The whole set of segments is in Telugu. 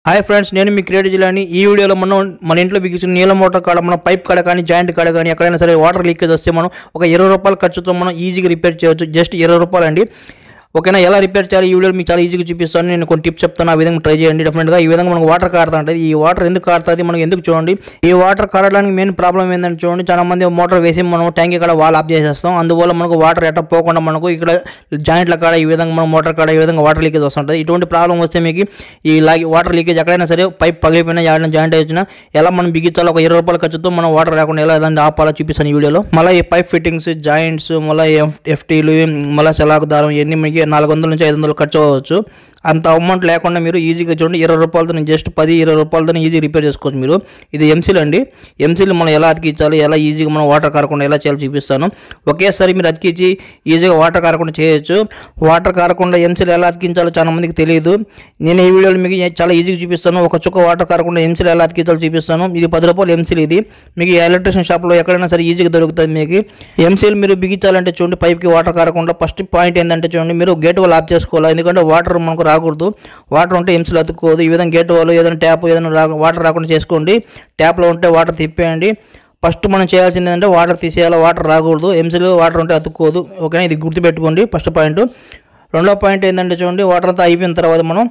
హాయ్ ఫ్రెండ్స్, నేను మీ క్రియేటివ్ జిల్లాని. ఈ వీడియోలో మనం మన ఇంట్లో బిగించిన నీళ్ళ మోటార్ కాడ మనం పైప్ కాడ కానీ జాయింట్ కాడ కానీ ఎక్కడైనా సరే వాటర్ లీకేజ్ వస్తే మనం ఒక 20 రూపాయల ఖర్చుతో మనం ఈజీగా రిపేర్ చేయవచ్చు. జస్ట్ 20 రూపాయలు అండి. ఓకేనా? ఎలా రిపేర్ చేయాలి ఈ వీడియో మీకు చాలా ఈజీగా చూపిస్తాను. నేను కొన్ని టిప్స్ చెప్తాను, ఆ విధంగా ట్రై చేయండి. డెఫినెట్గా ఈ విధంగా మనకు వాటర్ కారుతా ఉంటుంది. ఈ వాటర్ ఎందుకు కారుతుంది మనకు ఎందుకు చూడండి. ఈ వాటర్ కారడానికి మెయిన్ ప్రాబ్లం ఏంటంటే చూడండి, చాలా మంది మోటార్ వేసి మనం ట్యాంక్ ఇక్కడ వాల్ ఆఫ్ చేసేస్తాం. అందువల్ల మనకు వాటర్ ఎట్ట పోకుండా మనకు ఇక్కడ జాయింట్ల కాడ ఈ విధంగా మనం మోటార్ కాడ ఈ విధంగా వాటర్ లీకేజ్ వస్తుంటుంది. ఇటువంటి ప్రాబ్లం వస్తే మీకు ఈ వాటర్ లీకేజ్ ఎక్కడైనా సరే పైప్ పగిలిపోయినా ఎవరైనా జాయింట్ వచ్చినా ఎలా మనం బిగించాలో ఒక 20 రూపాయల ఖర్చుతో మనం వాటర్ రాకుండా ఎలా ఏదైనా ఆపాలో చూపిస్తాను ఈ వీడియోలో. మళ్ళీ ఈ పైప్ ఫిట్టింగ్స్, జాయింట్స్, మళ్ళీ ఎఫ్టీలు, మళ్ళీ చలాకు దారం ఇవన్నీ మీకు 400 నుంచి 500 ఖర్చు అవ్వచ్చు. అంత అమౌంట్ లేకుండా మీరు ఈజీగా చూడండి 20 రూపాయలతో జస్ట్ 10-20 రూపాయలతో ఈజీ రిపేర్ చేసుకోవచ్చు మీరు. ఇది ఎంసీల్ అండి. ఎంసీల్ మనం ఎలా అతికించాలి, ఎలా ఈజీగా మనం వాటర్ కారకుండా ఎలా చేయాలో చూపిస్తాను. ఒకేసారి మీరు అతికించి ఈజీగా వాటర్ కారకుండా చేయొచ్చు. వాటర్ కారకుండా ఎంసీల్ ఎలా అతికించాలో చాలా మందికి తెలియదు. నేను ఈ వీడియోలో మీకు చాలా ఈజీగా చూపిస్తాను. ఒక చుక్క వాటర్ కారకుండా ఎంసీల్ ఎలా అతికించాలో చూపిస్తాను. ఇది 10 రూపాయలు ఎంసీల్. ఇది మీకు ఎలక్ట్రిషియన్ షాప్లో ఎక్కడైనా సరే ఈజీగా దొరుకుతుంది. మీకు ఎంసీల్ మీరు బిగించాలంటే చూడండి, పైప్కి వాటర్ కారకుండా ఫస్ట్ పాయింట్ ఏంటంటే చూడండి, మీరు గేట్ వాల్ ఆఫ్ చేసుకోవాలి. ఎందుకంటే వాటర్ మనకు రాకూడదు. వాటర్ ఉంటే ఎంసీలు అతుక్కోదు. ఈ విధంగా గేట్ వాల్ ఏదైనా ట్యాప్ ఏదైనా వాటర్ రాకుండా చేసుకోండి. ట్యాప్లో ఉంటే వాటర్ తిప్పేయండి. ఫస్ట్ మనం చేయాల్సింది ఏంటంటే వాటర్ తీసేయాలి. వాటర్ రాకూడదు. ఎంసీలు వాటర్ ఉంటే అతుక్కోదు. ఓకేనా? ఇది గుర్తుపెట్టుకోండి ఫస్ట్ పాయింట్. రెండో పాయింట్ ఏంటంటే చూడండి, వాటర్ అంతా అయిపోయిన తర్వాత మనం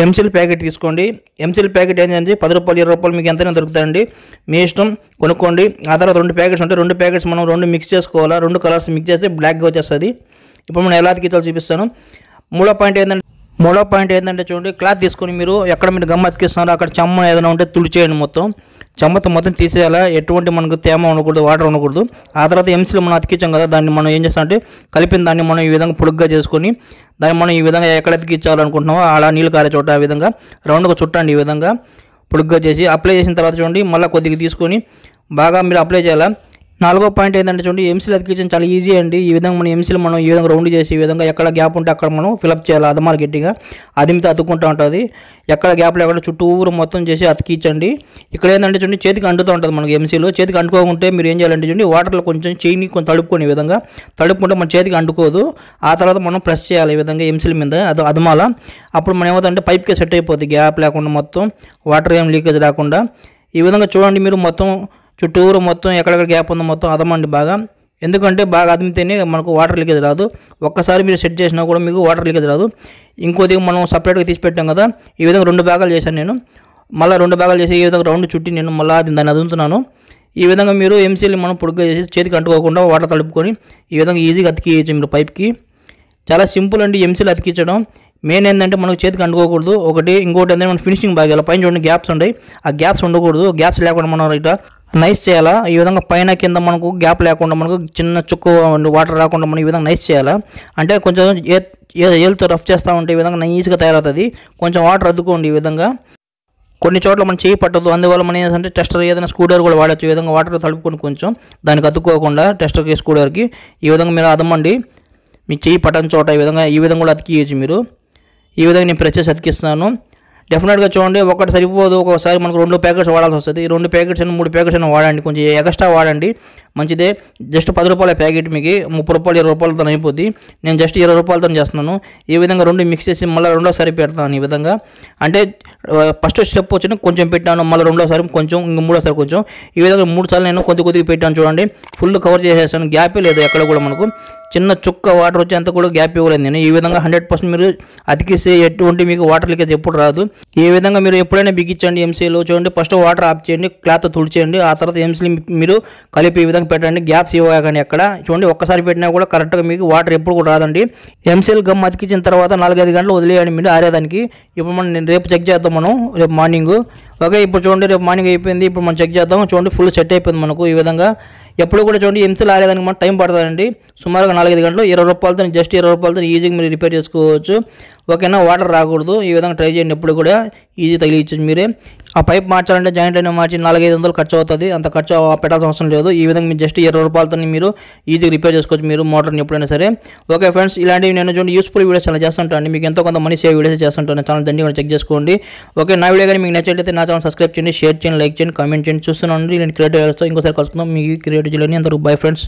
ఎంసీల్ ప్యాకెట్ తీసుకోండి. ఎంసీల్ ప్యాకెట్ ఏంటంటే 10 రూపాయలు 20 రూపాయలు మీకు ఎంతైనా దొరుకుతాయండి. మీ ఇష్టం, కొనుక్కోండి. ఆ తర్వాత 2 ప్యాకెట్స్ ఉంటాయి. 2 ప్యాకెట్స్ మనం 2 మిక్స్ చేసుకోవాలా. 2 కలర్స్ మిక్స్ చేస్తే బ్లాక్గా వచ్చేస్తుంది. ఇప్పుడు మనం ఎలా అతికించాలో చూపిస్తాను. మూడో పాయింట్ ఏంటంటే చూడండి, క్లాత్ తీసుకొని మీరు ఎక్కడ మీరు గమ్ అతికిస్తున్నారో అక్కడ చెమ్మ ఏదైనా ఉంటే తుడిచేయండి. చెమ్మతో మొత్తం తీసేయాలా. ఎటువంటి మనకు తేమ ఉండకూడదు, వాటర్ ఉండకూడదు. ఆ తర్వాత ఎంసీలు మనం అతికించాం కదా, దాన్ని మనం ఏం చేస్తామంటే కలిపిన దాన్ని మనం ఈ విధంగా పొడుగ్గా చేసుకొని దాన్ని మనం ఈ విధంగా ఎక్కడ అతికించాలనుకుంటున్నామో అలా నీళ్ళు కారే చోట ఆ విధంగా రౌండ్గా చుట్టండి. ఈ విధంగా పొడుగ్గా చేసి అప్లై చేసిన తర్వాత చూడండి, మళ్ళీ కొద్దిగా తీసుకొని బాగా మీరు అప్లై చేయాలా. నాలుగో పాయింట్ ఏంటంటే చూడండి, ఎంసీలు అతికించడం చాలా ఈజీ అండి. ఈ విధంగా మనం ఎంసీలు మనం ఈ విధంగా రౌండ్ చేసి ఈ విధంగా ఎక్కడ గ్యాప్ ఉంటే అక్కడ మనం ఫిలప్ చేయాలి. అదమాలు గట్టిగా అదిమితే అతుక్కుంటూ ఉంటుంది. ఎక్కడ గ్యాప్ లేకుండా చుట్టూరు మొత్తం చేసి అతికించండి. ఇక్కడ ఏంటంటే చూడండి, చేతికి అంటుతూ ఉంటుంది మనకి ఎంసీలు. చేతికి అంటుకోకుంటే మీరు ఏం చేయాలంటే చూడండి, వాటర్లో కొంచెం చేయిని కొంచెం తడుపుకొని ఈ విధంగా తడుపుకుంటే మన చేతికి అంటుకోదు. ఆ తర్వాత మనం ప్రెస్ చేయాలి ఈ విధంగా ఎంసీల మీద అదమాల. అప్పుడు మనం ఏమవుతుందంటే పైప్కే సెట్ అయిపోతుంది, గ్యాప్ లేకుండా మొత్తం వాటర్ ఏం లీకేజ్ రాకుండా. ఈ విధంగా చూడండి, మీరు మొత్తం చుట్టూరు మొత్తం ఎక్కడెక్కడ గ్యాప్ ఉందో మొత్తం అదమండి బాగా. ఎందుకంటే బాగా అదిమితేనే మనకు వాటర్ లీకేజ్ రాదు. ఒక్కసారి మీరు సెట్ చేసినా కూడా మీకు వాటర్ లీకేజ్ రాదు. ఇంకోది మనం సపరేట్గా తీసి పెట్టాం కదా, ఈ విధంగా 2 భాగాలు చేశాను నేను. మళ్ళీ 2 భాగాలు చేసి ఈ విధంగా రౌండ్ చుట్టి నేను మళ్ళీ దాన్ని అదుముతున్నాను. ఈ విధంగా మీరు ఎంసీలు మనం పొడుగ్గా చేసి చేతికి అంటుకోకుండా వాటర్ తడుపుకొని ఈ విధంగా ఈజీగా అతికియచ్చు మీరు పైప్కి. చాలా సింపుల్ అండి ఎంసీలు అతికించడం. మెయిన్ ఏంటంటే మనకు చేతికి అంటుకోకూడదు ఒకటి. ఇంకోటి ఏంటంటే మనం ఫినిషింగ్ బాగా పైన చూడండి గ్యాప్స్ ఉంటాయి. ఆ గ్యాప్స్ ఉండకూడదు. గ్యాప్స్ లేకుండా మనం ఇట్లా నైస్ చేయాలా. ఈ విధంగా పైన కింద మనకు గ్యాప్ లేకుండా మనకు చిన్న చుక్క వాటర్ రాకుండా మనం ఈ విధంగా నైస్ చేయాలా. అంటే కొంచెం ఏలుతో రఫ్ చేస్తూ ఉంటే ఈ విధంగా నైస్గా తయారవుతుంది. కొంచెం వాటర్ అద్దుకోండి ఈ విధంగా. కొన్ని చోట్ల మనం చేయి పట్టదు. అందువల్ల మనం ఏంటంటే టెస్టర్ ఏదైనా స్క్రూడ్రైవర్ కూడా వాడచ్చు. ఈ విధంగా వాటర్ తడుపుకొని కొంచెం దానికి అతుక్కోకుండా టెస్టర్కి స్క్రూడ్రైవర్కి ఈ విధంగా మీరు అదమండి. మీ చేయి పట్టని చోట ఈ విధంగా కూడా అతికియచ్చు మీరు. ఈ విధంగా నేను ప్రెస్ చేసి అతికిస్తున్నాను. డెఫినెట్గా చూడండి, ఒకటి సరిపోదు. ఒక్కొక్కసారి మనకు 2 ప్యాకెట్స్ వాడాల్సి వస్తుంది. ఈ 2 ప్యాకెట్స్ అయినా 3 ప్యాకెట్స్ అయినా వాడండి. కొంచెం ఎక్స్ట్రా వాడండి, మంచిదే. జస్ట్ 10 రూపాయల ప్యాకెట్ మీకు 30 రూపాయలు 20 రూపాయలతో అయిపోద్ది. నేను జస్ట్ 20 రూపాయలతో చేస్తున్నాను. ఈ విధంగా 2 మిక్స్ చేసి మళ్ళీ రెండోసారి పెడతాను ఈ విధంగా. అంటే ఫస్ట్ స్టెప్ వచ్చిన కొంచెం పెట్టాను, మళ్ళీ రెండోసారి కొంచెం, ఇంక మూడోసారి కొంచెం. ఈ విధంగా 3 సార్లు నేను కొద్దిగా పెట్టాను చూడండి. ఫుల్ కవర్ చేసేసాను. గ్యాపే లేదు ఎక్కడ కూడా. మనకు చిన్న చుక్క వాటర్ వచ్చేంత కూడా గ్యాప్ ఇవ్వలేదు నేను. ఈ విధంగా 100% మీరు అతికిస్తే ఎటువంటి మీకు వాటర్ లీకేజ్ ఎప్పుడు రాదు. ఈ విధంగా మీరు ఎప్పుడైనా బిగించండి ఎంసీలు. చూడండి, ఫస్ట్ వాటర్ ఆఫ్ చేయండి, క్లాత్ తుడిచేయండి. ఆ తర్వాత ఎంసీలు మీరు కలిపి ఈ విధంగా పెట్టండి. గ్యాప్స్ ఇవ్వకండి ఎక్కడ. చూడండి, ఒక్కసారి పెట్టినా కూడా కరెక్ట్గా మీకు వాటర్ ఎప్పుడు కూడా రాదండి. ఎంసీలు గమ్ అతికించిన తర్వాత 4-5 గంటలు వదిలేయండి మీరు ఆరేదానికి. ఇప్పుడు మనం రేపు చెక్ చేద్దాం, రేపు మార్నింగ్. ఓకే, ఇప్పుడు చూడండి రేపు మార్నింగ్ అయిపోయింది. ఇప్పుడు మనం చెక్ చేద్దాం. చూడండి, ఫుల్ సెట్ అయిపోయింది మనకు. ఈ విధంగా ఎప్పుడు కూడా చూడండి ఎంసీలు ఆరేదానికి మనం టైం పడుతుందండి. సుమారుగా 4-5 గంటలు. 20 రూపాయలతో జస్ట్ 20 రూపాయలతో ఈజీగా మీరు రిపేర్ చేసుకోవచ్చు. ఓకేనా? వాటర్ రాకూడదు. ఈ విధంగా ట్రై చేయండి. ఎప్పుడు కూడా ఈజీ తగిలించండి మీరే. ఆ పైప్ మార్చాలంటే జాయింట్ అయినా మార్చి 400-500 ఖర్చు అవుతుంది. అంత ఖర్చు పెట్టాల్సిన అవసరం లేదు. ఈ విధంగా మీరు జస్ట్ 20 రూపాయలతో మీరు ఈజీగా రిపేర్ చేసుకోవచ్చు మీరు మోటార్ని ఎప్పుడైనా సరే. ఓకే ఫ్రెండ్స్, ఇలాంటివి నేను చూడండి యూస్ఫుల్ వీడియోస్ చాలా చేస్తుంటాను. మీకు ఎంతో కొంత మనీ సేవ్ వీడియోస్ చేస్తుంటాను. ఛానల్ దండి కూడా చెక్ చేసుకోండి. ఓకే, నా వీడియో కానీ మీకు నచ్చినట్లయితే నా ఛానల్ సబ్స్క్రైబ్ చేయండి, షేర్ చేయండి, లైక్ చేయండి, కామెంట్ చేయండి. చూస్తున్నాను నేను క్రియేటివ్ వీడియోస్తో ఇంకోసారి కలుసుకుందాం. మీ క్రియేటివ్ జిల్లాని అందరూ బై ఫ్రెండ్స్.